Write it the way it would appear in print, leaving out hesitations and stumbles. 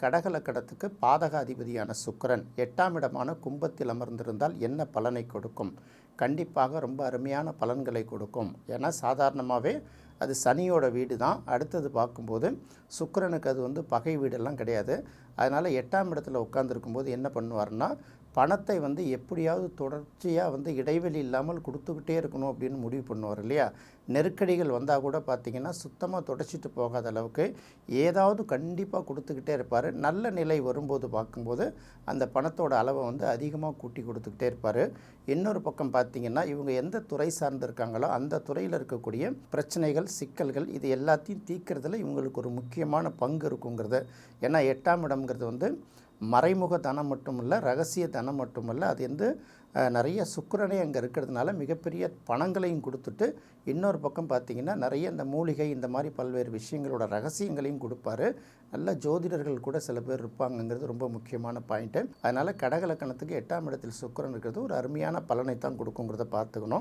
கடகலக்கணத்துக்கு பாதக அதிபதியான சுக்கிரன் 8ஆம் இடமான கும்பத்தில் அமர்ந்திருந்தால் என்ன பலனை கொடுக்கும்? கண்டிப்பாக ரொம்ப அருமையான பலன்களை கொடுக்கும். ஏன்னா சாதாரணமாகவே அது சனியோட வீடு தான். அடுத்தது பார்க்கும்போது சுக்கிரனுக்கு அது பகை வீடெல்லாம் கிடையாது. அதனால் 8ஆம் இடத்துல உட்காந்துருக்கும்போது என்ன பண்ணுவார்னா, பணத்தை எப்படியாவது தொடர்ச்சியாக இடைவெளி இல்லாமல் கொடுத்துக்கிட்டே இருக்கணும் அப்படின்னு முடிவு பண்ணுவார் இல்லையா? நெருக்கடிகள் வந்தால் கூட பார்த்திங்கன்னா சுத்தமாக தொடச்சிட்டு போகாத அளவுக்கு ஏதாவது கண்டிப்பாக கொடுத்துக்கிட்டே இருப்பார். நல்ல நிலை வரும்போது பார்க்கும்போது அந்த பணத்தோட அளவை அதிகமாக கூட்டி கொடுத்துக்கிட்டே இருப்பார். இன்னொரு பக்கம் பார்த்திங்கன்னா இவங்க எந்த துறை சார்ந்து இருக்காங்களோ அந்த துறையில் இருக்கக்கூடிய பிரச்சனைகள், சிக்கல்கள் இது எல்லாத்தையும் தீர்க்கிறதுல இவங்களுக்கு ஒரு முக்கியமான பங்கு இருக்குங்கிறது. ஏன்னா 8ஆம் இடம்ங்கிறது மறைமுக தனம் மட்டுமல்ல, ரகசிய தனம் மட்டுமல்ல, அது நிறைய சுக்கிரனே அங்கே இருக்கிறதுனால மிகப்பெரிய பணங்களையும் கொடுத்துட்டு, இன்னொரு பக்கம் பார்த்திங்கன்னா நிறைய இந்த மூலிகை இந்த மாதிரி பல்வேறு விஷயங்களோட ரகசியங்களையும் கொடுப்பாரு. நல்ல ஜோதிடர்கள் கூட சில பேர் இருப்பாங்கங்கிறது ரொம்ப முக்கியமான பாயிண்ட்டு. அதனால் கடகலக்கணத்துக்கு 8ஆம் இடத்தில் சுக்கிரன் இருக்கிறது ஒரு அருமையான பலனை தான் கொடுக்குங்கிறத பார்த்துக்கணும்.